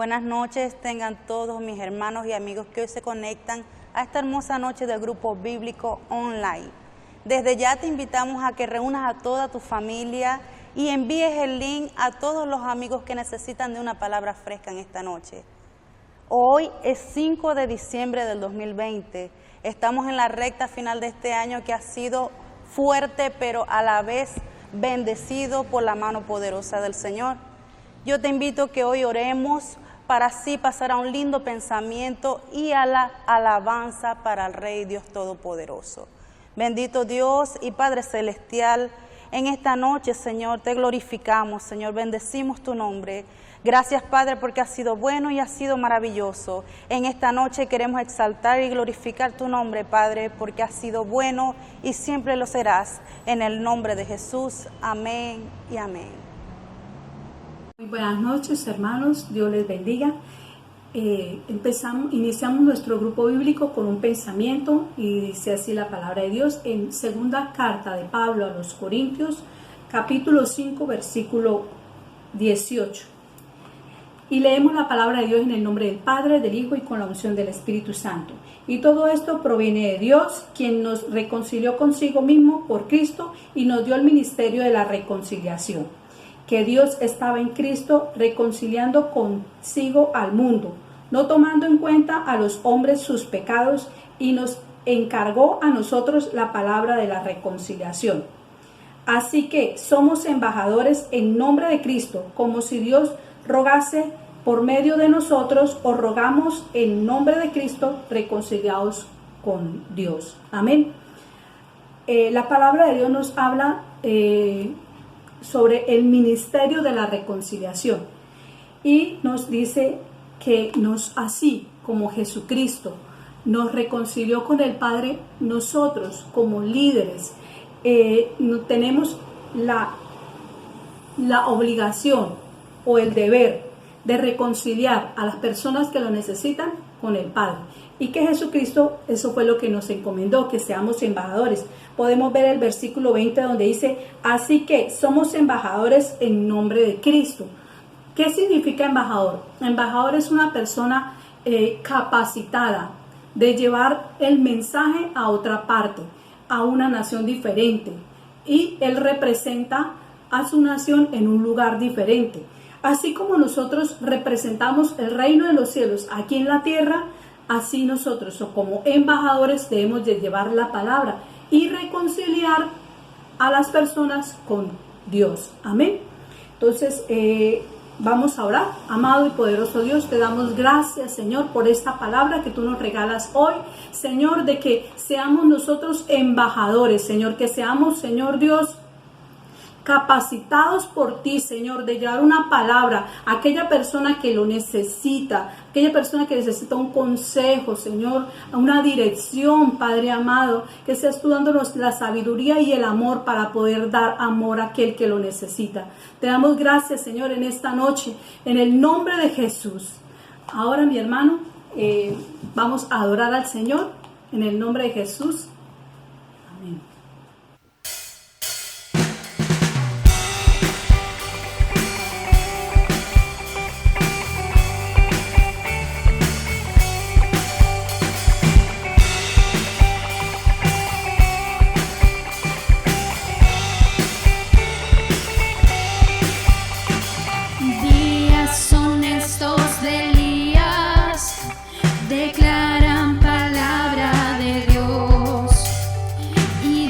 Buenas noches tengan todos mis hermanos y amigos que hoy se conectan a esta hermosa noche del Grupo Bíblico Online. Desde ya te invitamos a que reúnas a toda tu familia y envíes el link a todos los amigos que necesitan de una palabra fresca en esta noche. Hoy es 5 de diciembre del 2020. Estamos en la recta final de este año que ha sido fuerte, pero a la vez bendecido por la mano poderosa del Señor. Yo te invito que hoy oremos para así pasar a un lindo pensamiento y a la alabanza para el Rey Dios Todopoderoso. Bendito Dios y Padre Celestial, en esta noche, Señor, te glorificamos, Señor, bendecimos tu nombre. Gracias, Padre, porque has sido bueno y has sido maravilloso. En esta noche queremos exaltar y glorificar tu nombre, Padre, porque has sido bueno y siempre lo serás. En el nombre de Jesús, amén y amén. Muy buenas noches, hermanos, Dios les bendiga. Iniciamos nuestro grupo bíblico con un pensamiento y dice así la palabra de Dios en segunda carta de Pablo a los Corintios, capítulo 5, versículo 18. Y leemos la palabra de Dios en el nombre del Padre, del Hijo y con la unción del Espíritu Santo. Y todo esto proviene de Dios, quien nos reconcilió consigo mismo por Cristo y nos dio el ministerio de la reconciliación. Que Dios estaba en Cristo reconciliando consigo al mundo, no tomando en cuenta a los hombres sus pecados, y nos encargó a nosotros la palabra de la reconciliación. Así que somos embajadores en nombre de Cristo, como si Dios rogase por medio de nosotros, os rogamos en nombre de Cristo, reconciliados con Dios. Amén. La palabra de Dios nos habla sobre el ministerio de la reconciliación y nos dice que así como Jesucristo nos reconcilió con el Padre, nosotros como líderes tenemos la obligación o el deber de reconciliar a las personas que lo necesitan con el Padre. Y que Jesucristo, eso fue lo que nos encomendó, que seamos embajadores. Podemos ver el versículo 20 donde dice, así que somos embajadores en nombre de Cristo. ¿Qué significa embajador? Embajador es una persona capacitada de llevar el mensaje a otra parte, a una nación diferente. Y él representa a su nación en un lugar diferente. Así como nosotros representamos el reino de los cielos aquí en la tierra, así nosotros, o como embajadores, debemos de llevar la palabra y reconciliar a las personas con Dios. Amén. Entonces, vamos a orar. Amado y poderoso Dios, te damos gracias, Señor, por esta palabra que tú nos regalas hoy. Señor, de que seamos nosotros embajadores, Señor, que seamos, Señor Dios, capacitados por ti, Señor, de llevar una palabra a aquella persona que lo necesita, aquella persona que necesita un consejo, Señor, una dirección, Padre amado, que seas tú dándonos la sabiduría y el amor para poder dar amor a aquel que lo necesita. Te damos gracias, Señor, en esta noche, en el nombre de Jesús. Ahora, mi hermano, vamos a adorar al Señor en el nombre de Jesús. Amén. Declaran palabra de Dios y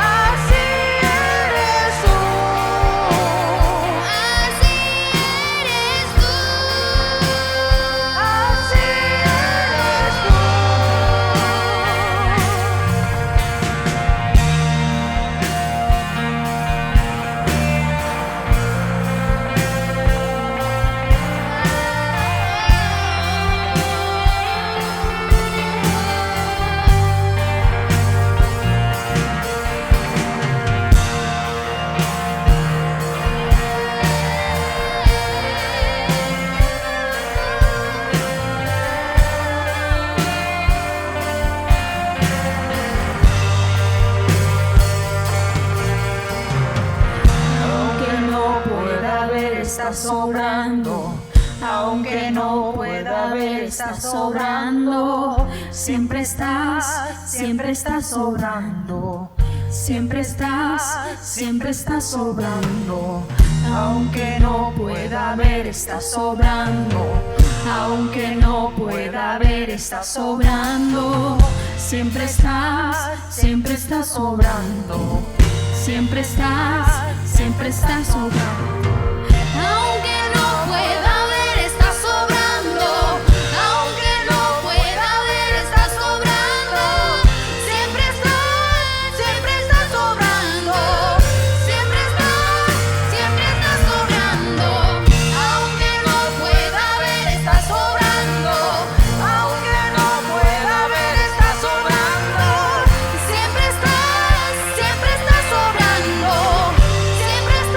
Así eres tú. Así eres tú. Así eres tú. Aunque no pueda ver, estás sobrando. Aunque no pueda ver, estás sobrando. Siempre estás sobrando. Siempre estás sobrando. Aunque no pueda ver, estás sobrando. Aunque no pueda ver, estás sobrando. Siempre estás sobrando. Siempre estás sobrando. Aunque no pueda ver, está sobrando. Aunque no pueda ver, está sobrando. Siempre está sobrando. Siempre está sobrando. Aunque no pueda ver, está sobrando. Aunque no pueda ver, está sobrando. Siempre está sobrando. Siempre está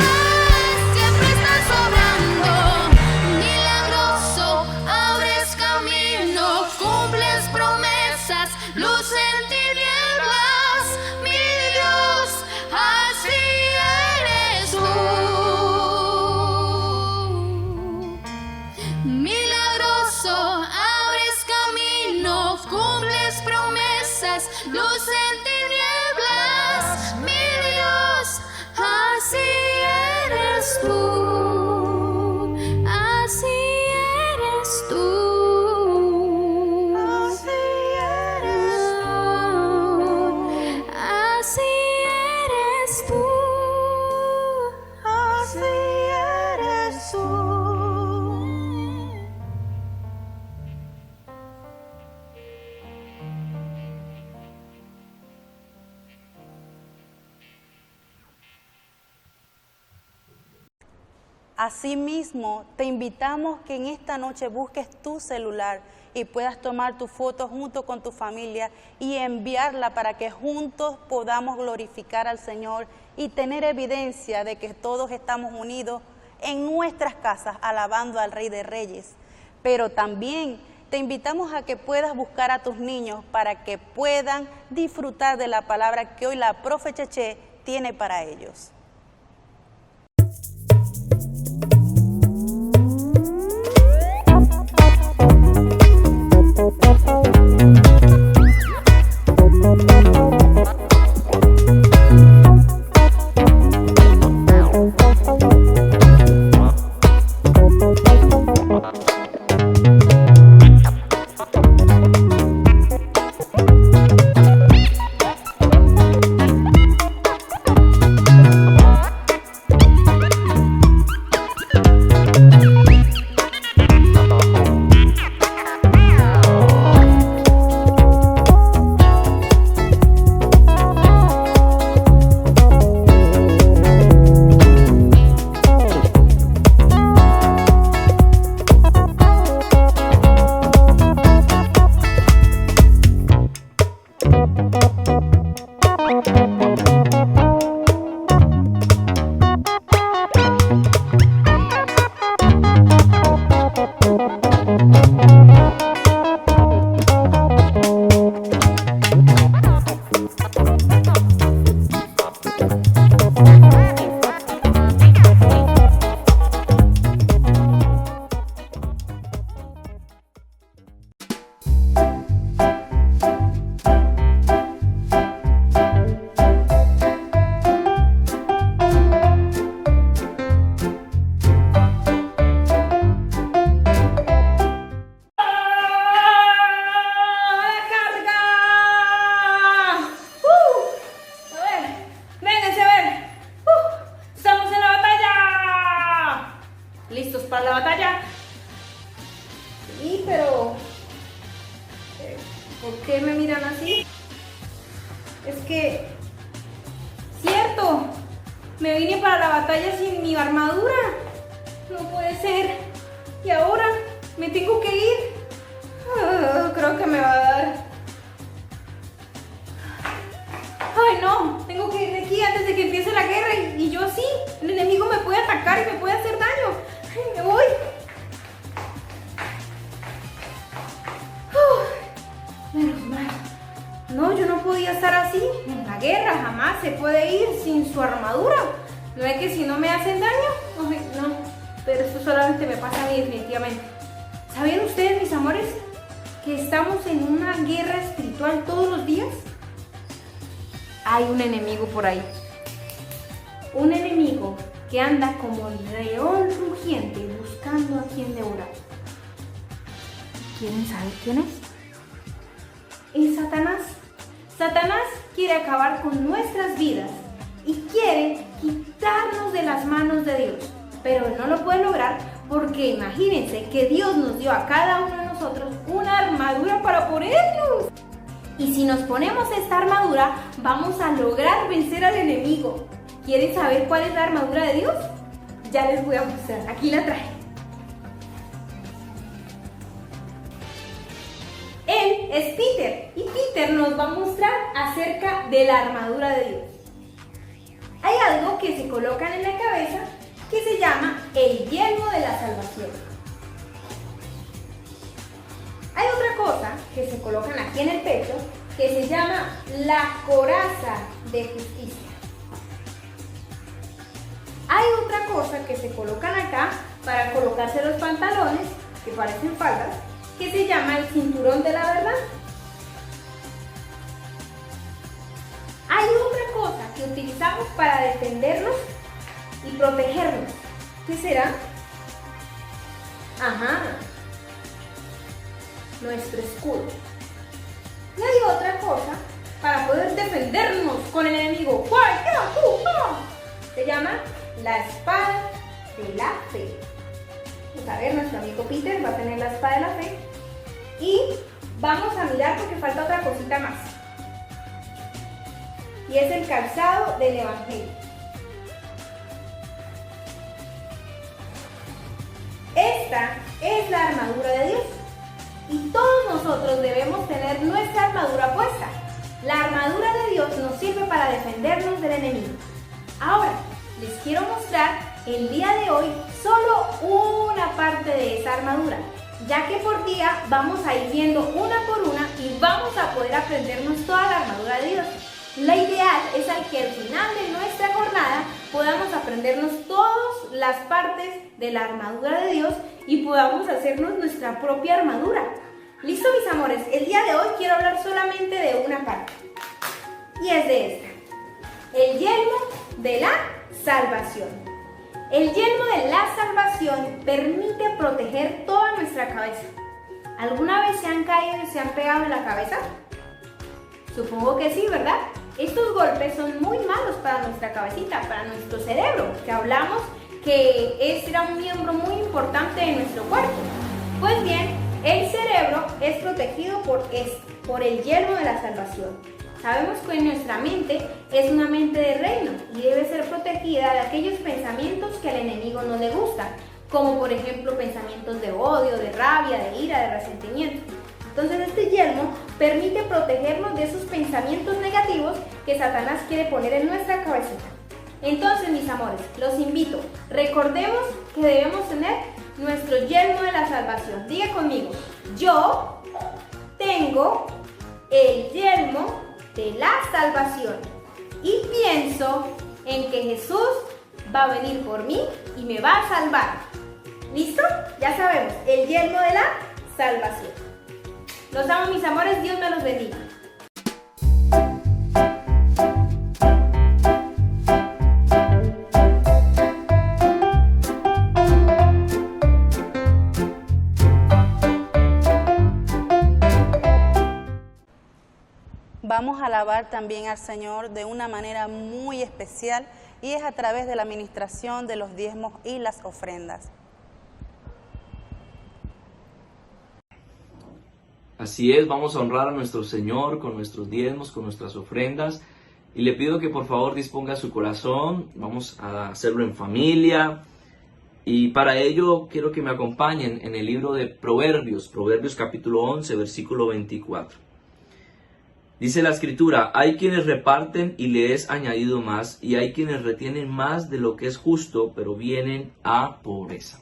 luz en tinieblas, mi Dios, así eres tú, así eres tú, así eres tú, así eres tú. Asimismo, te invitamos que en esta noche busques tu celular y puedas tomar tu foto junto con tu familia y enviarla para que juntos podamos glorificar al Señor y tener evidencia de que todos estamos unidos en nuestras casas alabando al Rey de Reyes. Pero también te invitamos a que puedas buscar a tus niños para que puedan disfrutar de la palabra que hoy la profe Cheche tiene para ellos. ¿Listos para la batalla? Sí, pero... ¿por qué me miran así? Es que... ¡cierto! Me vine para la batalla sin mi armadura. No puede ser. ¿Y ahora? ¿Me tengo que ir? Creo que me va a dar. ¡Ay, no! Tengo que ir de aquí antes de que empiece la guerra. Y yo así. El enemigo me puede atacar y me puede hacer daño. ¡Ay, me voy! Menos mal. No, yo no podía estar así. En la guerra jamás se puede ir sin su armadura. ¿No es que si no me hacen daño? Ay, no. Pero eso solamente me pasa a mí definitivamente. ¿Sabían ustedes, mis amores, que estamos en una guerra espiritual todos los días? Hay un enemigo por ahí. Un enemigo que anda como el león rugiente buscando a quien devorar. ¿Quieren saber quién es? Es Satanás. Satanás quiere acabar con nuestras vidas y quiere quitarnos de las manos de Dios. Pero no lo puede lograr porque imagínense que Dios nos dio a cada uno de nosotros una armadura para ponernos. Y si nos ponemos esta armadura, vamos a lograr vencer al enemigo. ¿Quieren saber cuál es la armadura de Dios? Ya les voy a mostrar. Aquí la traje. Él es Peter y Peter nos va a mostrar acerca de la armadura de Dios. Hay algo que se colocan en la cabeza que se llama el yelmo de la salvación. Hay otra cosa que se colocan aquí en el pecho que se llama la coraza de justicia. Hay otra cosa que se colocan acá para colocarse los pantalones, que parecen faldas, que se llama el cinturón de la verdad. que utilizamos para defendernos y protegernos. ¿Qué será? Ajá, nuestro escudo. Y hay otra cosa para poder defendernos con el enemigo. Se llama la espada de la fe. Vamos a ver, nuestro amigo Peter va a tener la espada de la fe. Y vamos a mirar porque falta otra cosita más. Y es el calzado del Evangelio. Esta es la armadura de Dios. Y todos nosotros debemos tener nuestra armadura puesta. La armadura de Dios nos sirve para defendernos del enemigo. Ahora, les quiero mostrar el día de hoy solo una parte de esa armadura, ya que por día vamos a ir viendo una por una y vamos a poder aprendernos toda la armadura de Dios. La ideal es que al final de nuestra jornada podamos aprendernos todas las partes de la armadura de Dios y podamos hacernos nuestra propia armadura. ¿Listo, mis amores? El día de hoy quiero hablar solamente de una parte, y es de esta: el yelmo de la salvación. El yelmo de la salvación permite proteger toda nuestra cabeza. ¿Alguna vez se han caído y se han pegado en la cabeza? Supongo que sí, ¿verdad? Estos golpes son muy malos para nuestra cabecita, para nuestro cerebro, que hablamos que este era un miembro muy importante de nuestro cuerpo. Pues bien, el cerebro es protegido por el yelmo de la salvación. Sabemos que nuestra mente es una mente de reino y debe ser protegida de aquellos pensamientos que al enemigo no le gustan, como por ejemplo pensamientos de odio, de rabia, de ira, de resentimiento. Entonces este yelmo permite protegernos de esos pensamientos negativos que Satanás quiere poner en nuestra cabecita. Entonces, mis amores, los invito, recordemos que debemos tener nuestro yelmo de la salvación. Diga conmigo: yo tengo el yelmo de la salvación y pienso en que Jesús va a venir por mí y me va a salvar. ¿Listo? Ya sabemos, el yelmo de la salvación. Los amo, mis amores, Dios me los bendiga. Vamos a alabar también al Señor de una manera muy especial, y es a través de la administración de los diezmos y las ofrendas. Así es, vamos a honrar a nuestro Señor con nuestros diezmos, con nuestras ofrendas. Y le pido que por favor disponga su corazón. Vamos a hacerlo en familia. Y para ello quiero que me acompañen en el libro de Proverbios, Proverbios capítulo 11, versículo 24. Dice la Escritura: hay quienes reparten y le es añadido más, y hay quienes retienen más de lo que es justo, pero vienen a pobreza.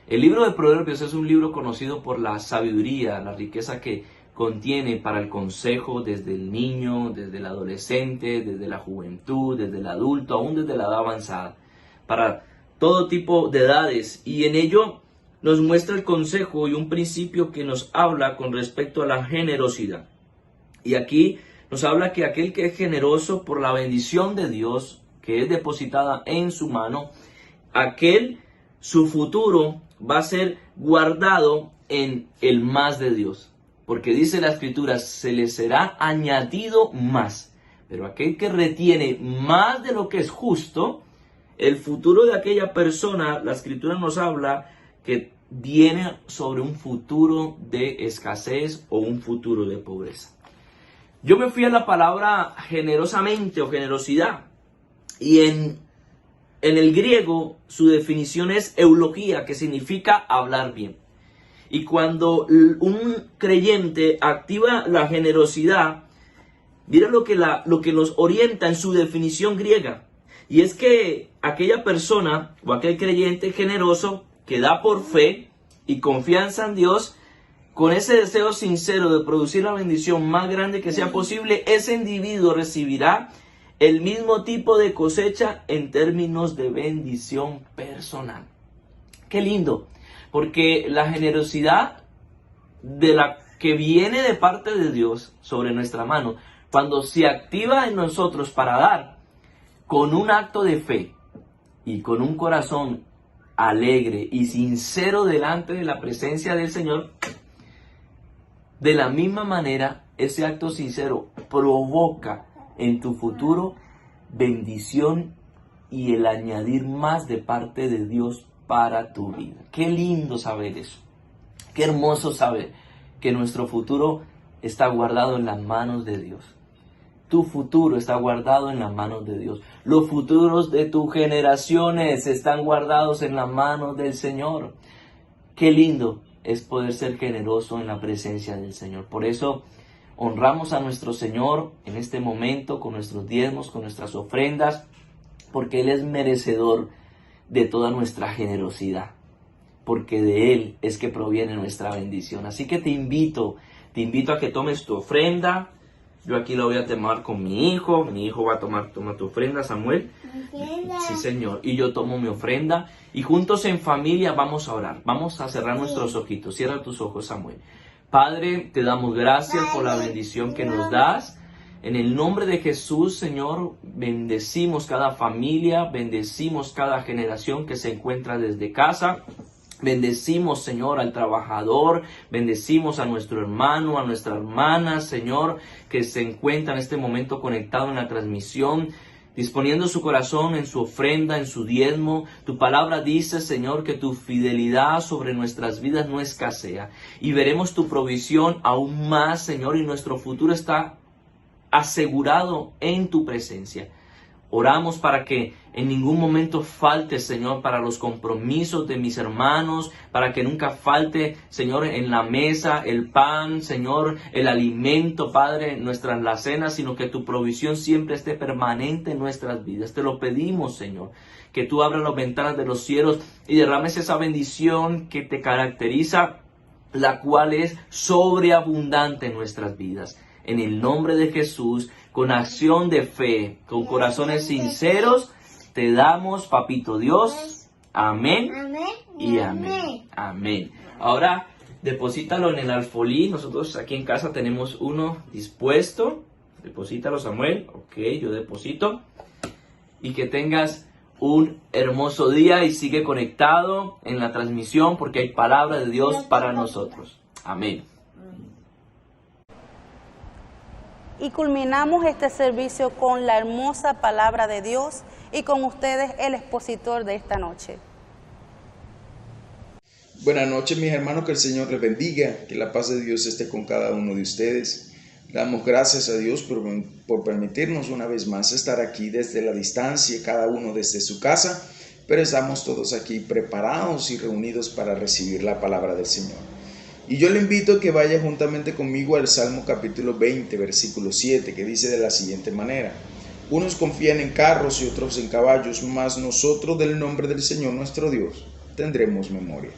El libro de Proverbios es un libro conocido por la sabiduría, la riqueza que contiene para el consejo desde el niño, desde el adolescente, desde la juventud, desde el adulto, aún desde la edad avanzada, para todo tipo de edades. Y en ello nos muestra el consejo y un principio que nos habla con respecto a la generosidad. Y aquí nos habla que aquel que es generoso por la bendición de Dios, que es depositada en su mano, su futuro va a ser guardado en el más de Dios. Porque dice la Escritura: se le será añadido más. Pero aquel que retiene más de lo que es justo, el futuro de aquella persona, la Escritura nos habla que viene sobre un futuro de escasez o un futuro de pobreza. Yo me fui a la palabra generosamente o generosidad, y en el griego su definición es eulogía, que significa hablar bien. Y cuando un creyente activa la generosidad, mira lo que nos orienta en su definición griega. Y es que aquella persona o aquel creyente generoso que da por fe y confianza en Dios, con ese deseo sincero de producir la bendición más grande que sea posible, ese individuo recibirá el mismo tipo de cosecha en términos de bendición personal. Qué lindo, porque la generosidad de la que viene de parte de Dios sobre nuestra mano, cuando se activa en nosotros para dar, con un acto de fe y con un corazón alegre y sincero delante de la presencia del Señor, de la misma manera, ese acto sincero provoca en tu futuro bendición y el añadir más de parte de Dios para tu vida. Qué lindo saber eso. Qué hermoso saber que nuestro futuro está guardado en las manos de Dios. Tu futuro está guardado en las manos de Dios. Los futuros de tus generaciones están guardados en las manos del Señor. Qué lindo es poder ser generoso en la presencia del Señor. Por eso honramos a nuestro Señor en este momento con nuestros diezmos, con nuestras ofrendas, porque Él es merecedor de toda nuestra generosidad, porque de Él es que proviene nuestra bendición. Así que te invito a que tomes tu ofrenda. Yo aquí lo voy a tomar con mi hijo va a toma tu ofrenda, Samuel. Sí, Señor, y yo tomo mi ofrenda, y juntos en familia vamos a orar, vamos a cerrar nuestros ojitos. Cierra tus ojos, Samuel. Padre, te damos gracias por la bendición que nos das. En el nombre de Jesús, Señor, bendecimos cada familia, bendecimos cada generación que se encuentra desde casa. Bendecimos, Señor, al trabajador, bendecimos a nuestro hermano, a nuestra hermana, Señor, que se encuentra en este momento conectado en la transmisión, disponiendo su corazón en su ofrenda, en su diezmo. Tu palabra dice, Señor, que tu fidelidad sobre nuestras vidas no escasea, y veremos tu provisión aún más, Señor, y nuestro futuro está asegurado en tu presencia. Oramos para que en ningún momento falte, Señor, para los compromisos de mis hermanos, para que nunca falte, Señor, en la mesa el pan, Señor, el alimento, Padre, en nuestras alacenas, sino que tu provisión siempre esté permanente en nuestras vidas. Te lo pedimos, Señor, que tú abras las ventanas de los cielos y derrames esa bendición que te caracteriza, la cual es sobreabundante en nuestras vidas. En el nombre de Jesús, con acción de fe, con corazones sinceros, te damos, Papito Dios. Amén. Y amén. Amén. Ahora, deposítalo en el alfolí. Nosotros aquí en casa tenemos uno dispuesto. Deposítalo, Samuel. Ok, yo deposito. Y que tengas un hermoso día y sigue conectado en la transmisión, porque hay palabra de Dios para nosotros. Amén. Y culminamos este servicio con la hermosa palabra de Dios y con ustedes el expositor de esta noche. Buenas noches, mis hermanos, que el Señor les bendiga, que la paz de Dios esté con cada uno de ustedes. Le damos gracias a Dios por permitirnos una vez más estar aquí desde la distancia, cada uno desde su casa, pero estamos todos aquí preparados y reunidos para recibir la palabra del Señor. Y yo le invito a que vaya juntamente conmigo al Salmo capítulo 20, versículo 7, que dice de la siguiente manera: unos confían en carros y otros en caballos, mas nosotros del nombre del Señor nuestro Dios tendremos memoria.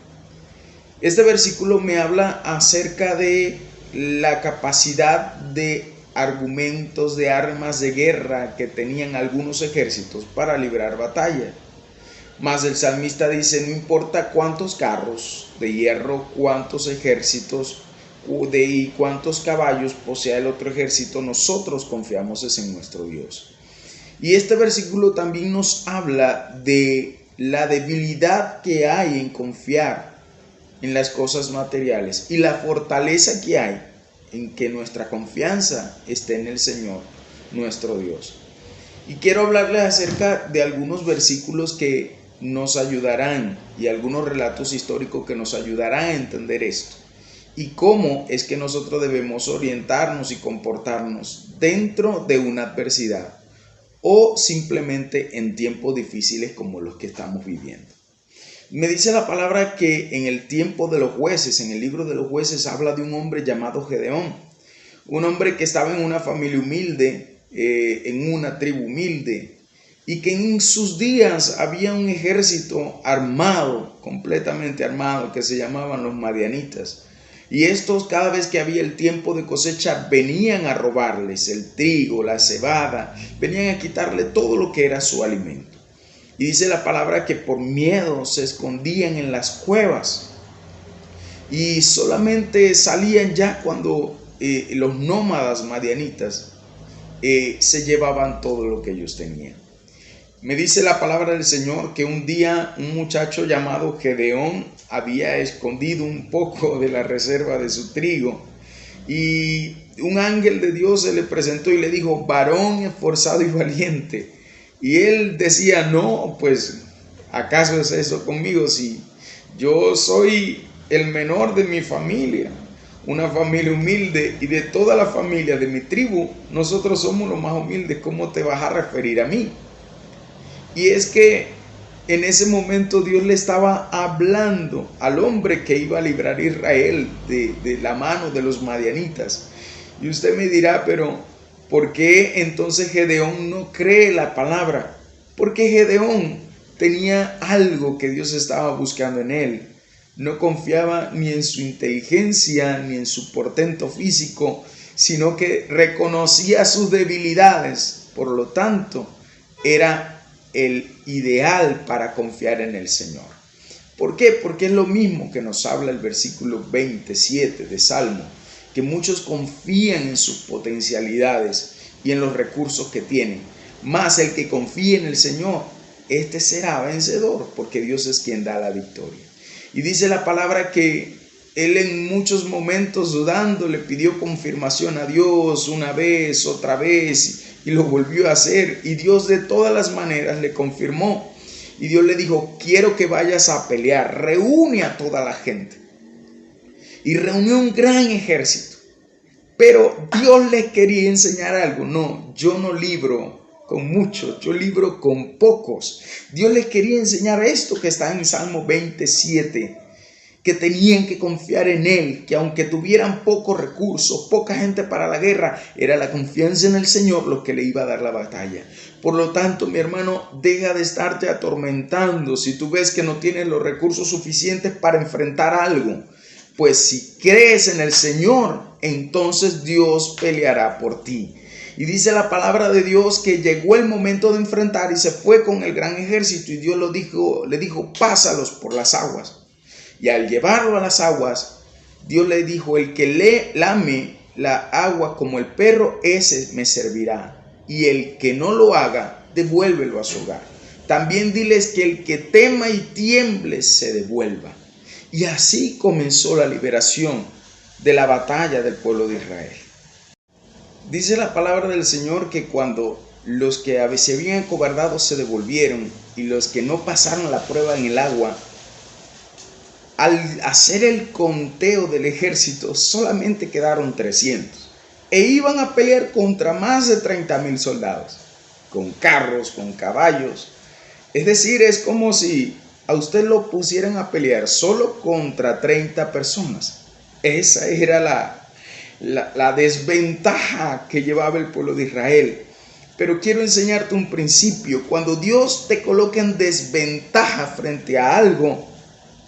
Este versículo me habla acerca de la capacidad de argumentos, de armas de guerra que tenían algunos ejércitos para librar batalla. Mas el salmista dice: no importa cuántos carros de hierro, cuántos ejércitos y cuántos caballos posea el otro ejército, nosotros confiamos en nuestro Dios. Y este versículo también nos habla de la debilidad que hay en confiar en las cosas materiales y la fortaleza que hay en que nuestra confianza esté en el Señor, nuestro Dios. Y quiero hablarles acerca de algunos versículos que nos ayudarán y algunos relatos históricos que nos ayudarán a entender esto y cómo es que nosotros debemos orientarnos y comportarnos dentro de una adversidad o simplemente en tiempos difíciles como los que estamos viviendo. Me dice la palabra que en el tiempo de los jueces, en el libro de los jueces, habla de un hombre llamado Gedeón, un hombre que estaba en una familia humilde, en una tribu humilde, y que en sus días había un ejército armado, completamente armado, que se llamaban los madianitas. Y estos, cada vez que había el tiempo de cosecha, venían a robarles el trigo, la cebada, venían a quitarle todo lo que era su alimento. Y dice la palabra que por miedo se escondían en las cuevas y solamente salían ya cuando los nómadas madianitas se llevaban todo lo que ellos tenían. Me dice la palabra del Señor que un día un muchacho llamado Gedeón había escondido un poco de la reserva de su trigo y un ángel de Dios se le presentó y le dijo: varón esforzado y valiente. Y él decía: no, pues ¿acaso es eso conmigo si yo soy el menor de mi familia? Una familia humilde, y de toda la familia de mi tribu nosotros somos los más humildes. ¿Cómo te vas a referir a mí? Y es que en ese momento Dios le estaba hablando al hombre que iba a librar a Israel de la mano de los madianitas. Y usted me dirá: pero ¿por qué entonces Gedeón no cree la palabra? Porque Gedeón tenía algo que Dios estaba buscando en él. No confiaba ni en su inteligencia ni en su portento físico, sino que reconocía sus debilidades. Por lo tanto, era el ideal para confiar en el Señor. ¿Por qué? Porque es lo mismo que nos habla el versículo 27 de Salmo, que muchos confían en sus potencialidades y en los recursos que tienen. Mas el que confíe en el Señor, este será vencedor, porque Dios es quien da la victoria. Y dice la palabra que él en muchos momentos dudando le pidió confirmación a Dios una vez, otra vez, y lo volvió a hacer. Y Dios de todas las maneras le confirmó. Y Dios le dijo: quiero que vayas a pelear, reúne a toda la gente. Y reunió un gran ejército. Pero Dios les quería enseñar algo. No, yo no libro con muchos, yo libro con pocos. Dios les quería enseñar esto que está en Salmo 27, que tenían que confiar en Él, que aunque tuvieran pocos recursos, poca gente para la guerra, era la confianza en el Señor lo que le iba a dar la batalla. Por lo tanto, mi hermano, deja de estarte atormentando si tú ves que no tienes los recursos suficientes para enfrentar algo. Pues si crees en el Señor, entonces Dios peleará por ti. Y dice la palabra de Dios que llegó el momento de enfrentar y se fue con el gran ejército, y Dios le dijo: pásalos por las aguas. Y al llevarlo a las aguas, Dios le dijo: el que le lame la agua como el perro, ese me servirá. Y el que no lo haga, devuélvelo a su hogar. También diles que el que tema y tiemble se devuelva. Y así comenzó la liberación de la batalla del pueblo de Israel. Dice la palabra del Señor que cuando los que se habían acobardado se devolvieron y los que no pasaron la prueba en el agua, al hacer el conteo del ejército solamente quedaron 300 e iban a pelear contra más de 30,000 soldados, con carros, con caballos. Es decir, es como si a usted lo pusieran a pelear solo contra 30 personas. Esa era la desventaja que llevaba el pueblo de Israel. Pero quiero enseñarte un principio. Cuando Dios te coloca en desventaja frente a algo,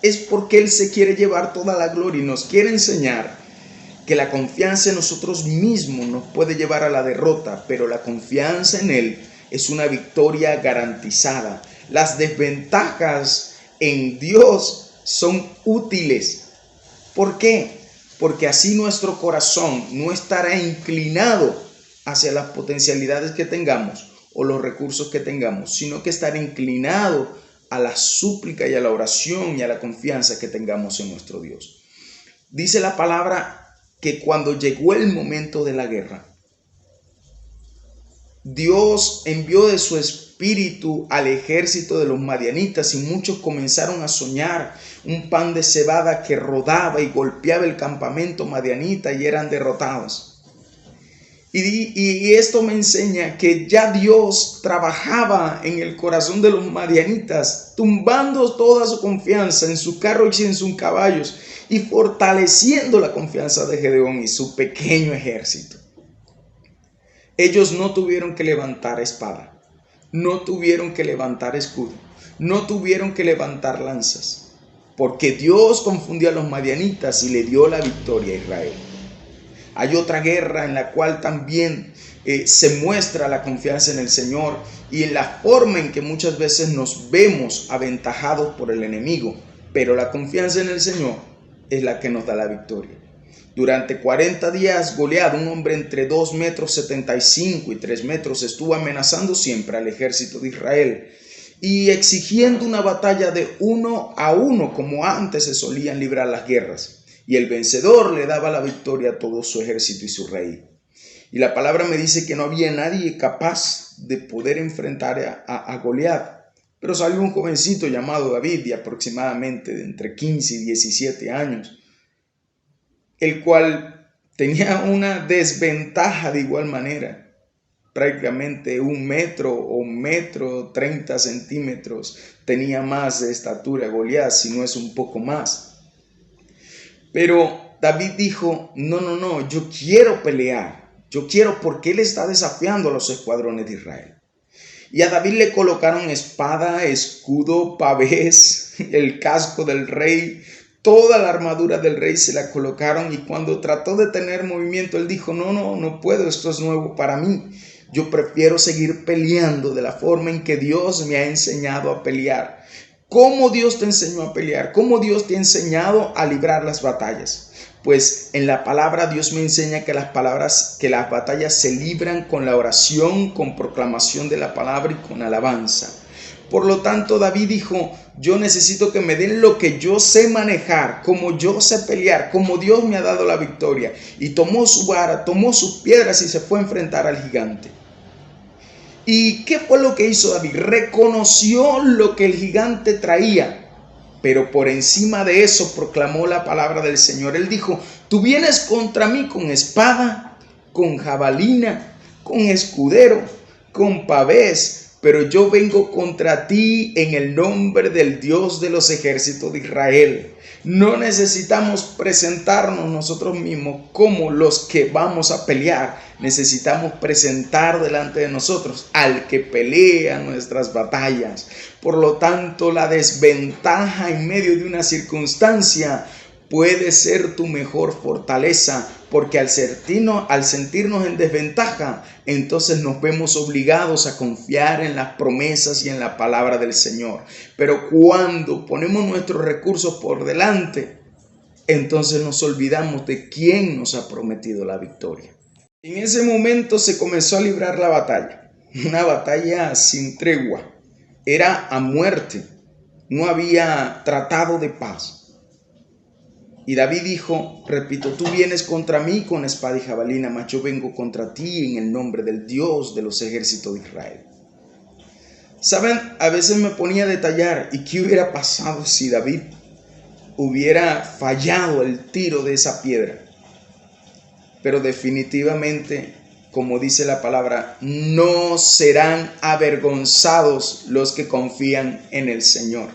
es porque Él se quiere llevar toda la gloria y nos quiere enseñar que la confianza en nosotros mismos nos puede llevar a la derrota, pero la confianza en Él es una victoria garantizada. Las desventajas en Dios son útiles. ¿Por qué? Porque así nuestro corazón no estará inclinado hacia las potencialidades que tengamos o los recursos que tengamos, sino que estará inclinado a la súplica y a la oración y a la confianza que tengamos en nuestro Dios. Dice la palabra que cuando llegó el momento de la guerra, Dios envió de su espíritu al ejército de los madianitas y muchos comenzaron a soñar un pan de cebada que rodaba y golpeaba el campamento madianita y eran derrotados. Y esto me enseña que ya Dios trabajaba en el corazón de los madianitas, tumbando toda su confianza en su carro y en sus caballos y fortaleciendo la confianza de Gedeón y su pequeño ejército. Ellos no tuvieron que levantar espada, no tuvieron que levantar escudo, no tuvieron que levantar lanzas, porque Dios confundió a los madianitas y le dio la victoria a Israel. Hay otra guerra en la cual también se muestra la confianza en el Señor y en la forma en que muchas veces nos vemos aventajados por el enemigo, pero la confianza en el Señor es la que nos da la victoria. Durante 40 días, Goliat, un hombre entre 2,75 metros y 3 metros, estuvo amenazando siempre al ejército de Israel y exigiendo una batalla de 1 a 1, como antes se solían librar las guerras. Y el vencedor le daba la victoria a todo su ejército y su rey. Y la palabra me dice que no había nadie capaz de poder enfrentar a Goliat. Pero salió un jovencito llamado David, de aproximadamente de entre 15 y 17 años, el cual tenía una desventaja de igual manera. Prácticamente 1 metro o 1,30 centímetros tenía más de estatura Goliat, si no es un poco más. Pero David dijo, no, yo quiero pelear, porque él está desafiando a los escuadrones de Israel. Y a David le colocaron espada, escudo, pavés, el casco del rey, toda la armadura del rey se la colocaron, y cuando trató de tener movimiento, él dijo, no puedo, esto es nuevo para mí. Yo prefiero seguir peleando de la forma en que Dios me ha enseñado a pelear. ¿Cómo Dios te enseñó a pelear? ¿Cómo Dios te ha enseñado a librar las batallas? Pues en la palabra Dios me enseña que las batallas se libran con la oración, con proclamación de la palabra y con alabanza. Por lo tanto, David dijo, yo necesito que me den lo que yo sé manejar, como yo sé pelear, como Dios me ha dado la victoria. Y tomó su vara, tomó sus piedras y se fue a enfrentar al gigante. ¿Y qué fue lo que hizo David? Reconoció lo que el gigante traía. Pero por encima de eso proclamó la palabra del Señor. Él dijo, tú vienes contra mí con espada, con jabalina, con escudero, con pavés, pero yo vengo contra ti en el nombre del Dios de los ejércitos de Israel. No necesitamos presentarnos nosotros mismos como los que vamos a pelear. Necesitamos presentar delante de nosotros al que pelea nuestras batallas. Por lo tanto, la desventaja en medio de una circunstancia puede ser tu mejor fortaleza, porque al sentirnos en desventaja, entonces nos vemos obligados a confiar en las promesas y en la palabra del Señor. Pero cuando ponemos nuestros recursos por delante, entonces nos olvidamos de quién nos ha prometido la victoria. En ese momento se comenzó a librar la batalla, una batalla sin tregua, era a muerte, no había tratado de paz. Y David dijo, repito, tú vienes contra mí con espada y jabalina, mas yo vengo contra ti en el nombre del Dios de los ejércitos de Israel. Saben, a veces me ponía a detallar, ¿y qué hubiera pasado si David hubiera fallado el tiro de esa piedra? Pero definitivamente, como dice la palabra, no serán avergonzados los que confían en el Señor.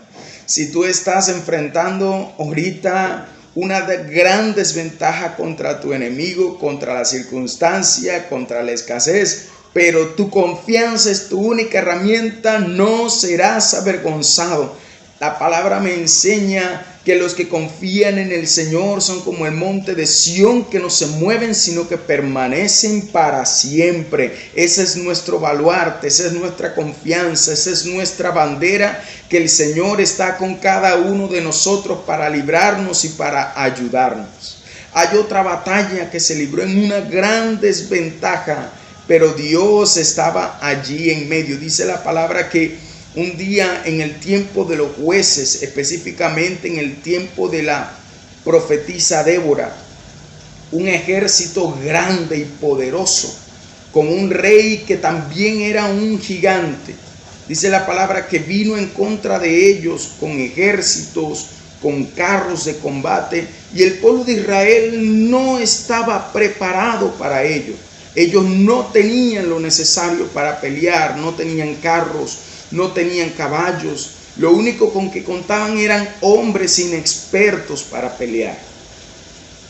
Si tú estás enfrentando ahorita una gran desventaja contra tu enemigo, contra la circunstancia, contra la escasez, pero tu confianza es tu única herramienta, no serás avergonzado. La palabra me enseña que los que confían en el Señor son como el monte de Sión, que no se mueven, sino que permanecen para siempre. Ese es nuestro baluarte, esa es nuestra confianza, esa es nuestra bandera, que el Señor está con cada uno de nosotros para librarnos y para ayudarnos. Hay otra batalla que se libró en una gran desventaja, pero Dios estaba allí en medio. Dice la palabra que un día en el tiempo de los jueces, específicamente en el tiempo de la profetisa Débora, un ejército grande y poderoso, con un rey que también era un gigante. Dice la palabra que vino en contra de ellos con ejércitos, con carros de combate, y el pueblo de Israel no estaba preparado para ello. Ellos no tenían lo necesario para pelear, no tenían carros, no tenían caballos, lo único con que contaban eran hombres inexpertos para pelear.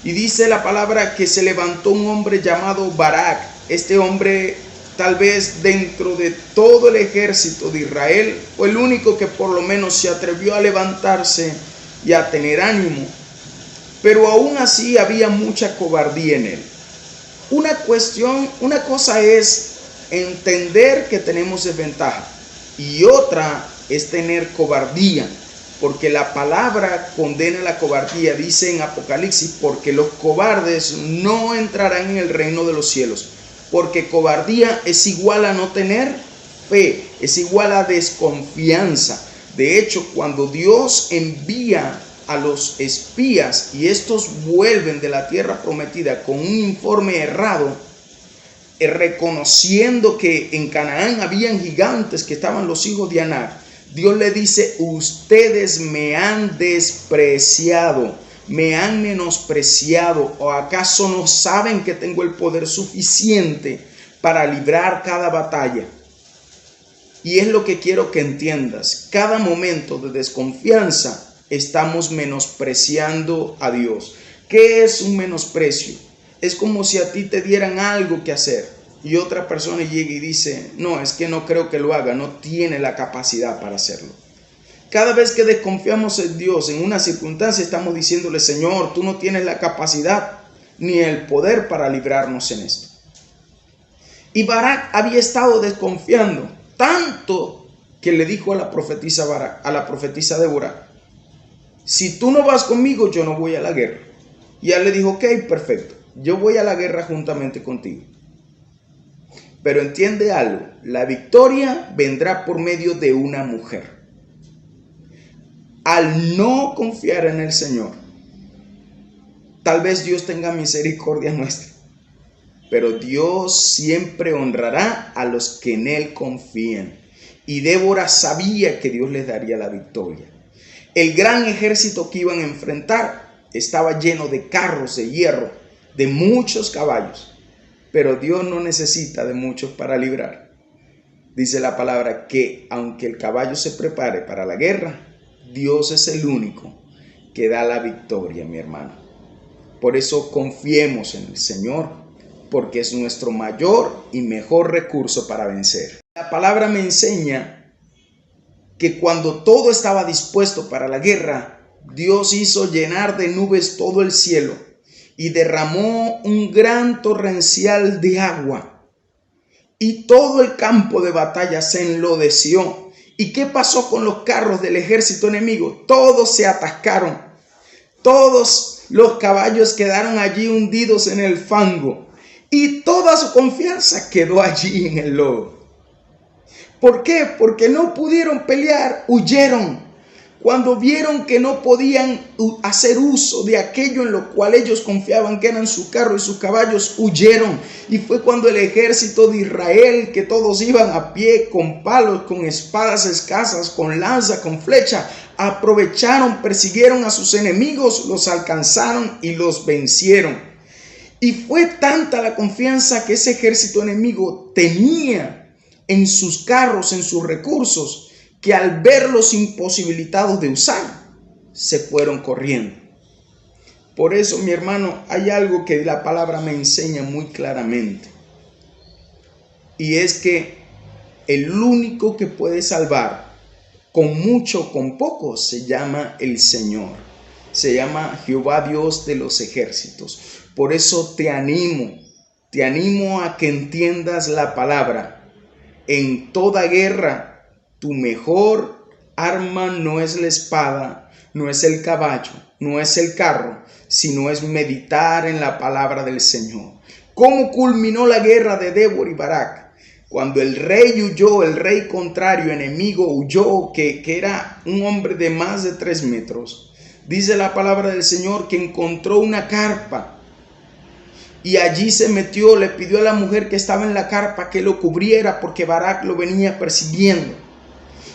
Y dice la palabra que se levantó un hombre llamado Barak. Este hombre, tal vez dentro de todo el ejército de Israel, fue el único que por lo menos se atrevió a levantarse y a tener ánimo. Pero aún así había mucha cobardía en él. Una cosa es entender que tenemos desventaja, y otra es tener cobardía. porque la palabra condena la cobardía. Dice en Apocalipsis, porque los cobardes no entrarán en el reino de los cielos. Porque cobardía es igual a no tener fe, es igual a desconfianza. De hecho, cuando Dios envía a los espías y estos vuelven de la tierra prometida con un informe errado, reconociendo que en Canaán habían gigantes, que estaban los hijos de Anak, Dios le dice: ustedes me han despreciado, me han menospreciado, ¿o acaso no saben que tengo el poder suficiente para librar cada batalla? Y es lo que quiero que entiendas: cada momento de desconfianza estamos menospreciando a Dios. ¿Qué es un menosprecio? Es como si a ti te dieran algo que hacer y otra persona llega y dice: no, es que no creo que lo haga, no tiene la capacidad para hacerlo. Cada vez que desconfiamos en Dios en una circunstancia, estamos diciéndole: Señor, tú no tienes la capacidad ni el poder para librarnos en esto. Y Barak había estado desconfiando tanto que le dijo a la profetisa Débora: si tú no vas conmigo, yo no voy a la guerra. Y ella le dijo: ok, perfecto, yo voy a la guerra juntamente contigo. Pero entiende algo: la victoria vendrá por medio de una mujer. Al no confiar en el Señor, tal vez Dios tenga misericordia nuestra, pero Dios siempre honrará a los que en Él confían. Y Débora sabía que Dios les daría la victoria. El gran ejército que iban a enfrentar estaba lleno de carros de hierro, de muchos caballos, pero Dios no necesita de muchos para librar. Dice la palabra que aunque el caballo se prepare para la guerra, Dios es el único que da la victoria, mi hermano. Por eso confiemos en el Señor, porque es nuestro mayor y mejor recurso para vencer. La palabra me enseña que cuando todo estaba dispuesto para la guerra, Dios hizo llenar de nubes todo el cielo y derramó un gran torrencial de agua, y todo el campo de batalla se enlodeció. ¿Y qué pasó con los carros del ejército enemigo? Todos se atascaron, todos los caballos quedaron allí hundidos en el fango, y toda su confianza quedó allí en el lodo. ¿Por qué? Porque no pudieron pelear, huyeron. Cuando vieron que no podían hacer uso de aquello en lo cual ellos confiaban, que eran su carro y sus caballos, huyeron. Y fue cuando el ejército de Israel, que todos iban a pie, con palos, con espadas escasas, con lanza, con flecha, aprovecharon, persiguieron a sus enemigos, los alcanzaron y los vencieron. Y fue tanta la confianza que ese ejército enemigo tenía en sus carros, en sus recursos, que al verlos imposibilitados de usar, se fueron corriendo. Por eso, mi hermano, hay algo que la palabra me enseña muy claramente, y es que el único que puede salvar, con mucho o con poco, se llama el Señor. Se llama Jehová Dios de los ejércitos. Por eso te animo a que entiendas la palabra. En toda guerra, tu mejor arma no es la espada, no es el caballo, no es el carro, sino es meditar en la palabra del Señor. ¿Cómo culminó la guerra de Débora y Barak? Cuando el rey huyó, el rey contrario, enemigo, huyó, que era un hombre de más de 3 metros. Dice la palabra del Señor que encontró una carpa. Y allí se metió, le pidió a la mujer que estaba en la carpa que lo cubriera porque Barak lo venía persiguiendo.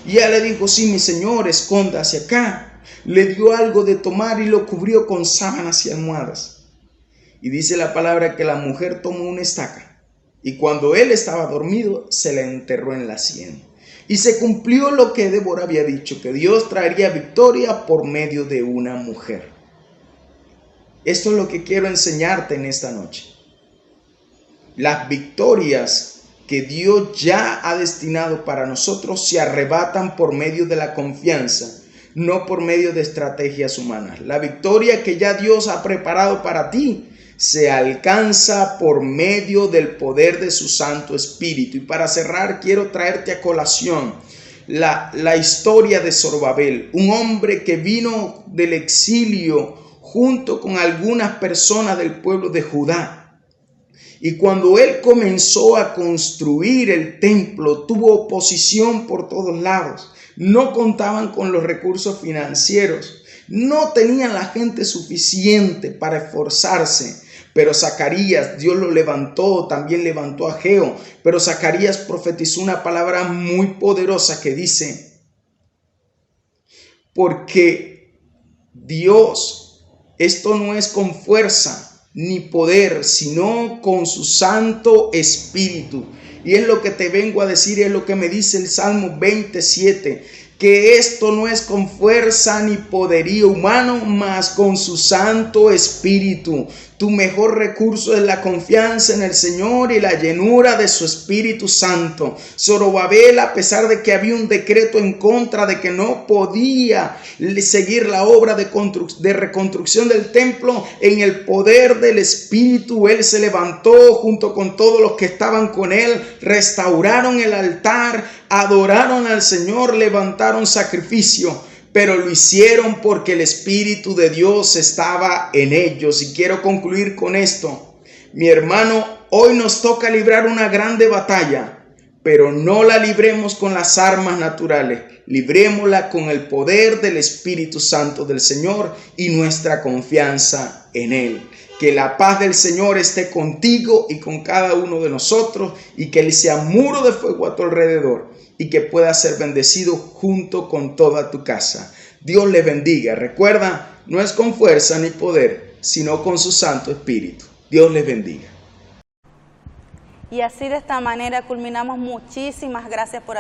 Y ella le dijo: sí, mi señor, escóndase acá. Le dio algo de tomar y lo cubrió con sábanas y almohadas. Y dice la palabra que la mujer tomó una estaca, y cuando él estaba dormido, se la enterró en la sien. Y se cumplió lo que Débora había dicho, que Dios traería victoria por medio de una mujer. Esto es lo que quiero enseñarte en esta noche. Las victorias que Dios ya ha destinado para nosotros se arrebatan por medio de la confianza, no por medio de estrategias humanas. La victoria que ya Dios ha preparado para ti se alcanza por medio del poder de su Santo Espíritu. Y para cerrar, quiero traerte a colación la historia de Zorobabel, un hombre que vino del exilio junto con algunas personas del pueblo de Judá. Y cuando él comenzó a construir el templo, tuvo oposición por todos lados. No contaban con los recursos financieros, no tenían la gente suficiente para esforzarse. Pero Zacarías, Dios lo levantó, también levantó a Ageo. Pero Zacarías profetizó una palabra muy poderosa que dice: porque Dios, esto no es con fuerza ni poder, sino con su Santo Espíritu. Y es lo que te vengo a decir, es lo que me dice el Salmo 27, que esto no es con fuerza ni poderío humano, mas con su Santo Espíritu. Tu mejor recurso es la confianza en el Señor y la llenura de su Espíritu Santo. Zorobabel, a pesar de que había un decreto en contra de que no podía seguir la obra de reconstrucción del templo, en el poder del Espíritu, él se levantó junto con todos los que estaban con él, restauraron el altar, adoraron al Señor, levantaron sacrificio. Pero lo hicieron porque el Espíritu de Dios estaba en ellos. Y quiero concluir con esto. Mi hermano, hoy nos toca librar una grande batalla, pero no la libremos con las armas naturales. Librémosla con el poder del Espíritu Santo del Señor y nuestra confianza en Él. Que la paz del Señor esté contigo y con cada uno de nosotros, y que Él sea muro de fuego a tu alrededor, y que pueda ser bendecido junto con toda tu casa. Dios le bendiga. Recuerda, no es con fuerza ni poder, sino con su Santo Espíritu. Dios les bendiga. Y así de esta manera culminamos. Muchísimas gracias por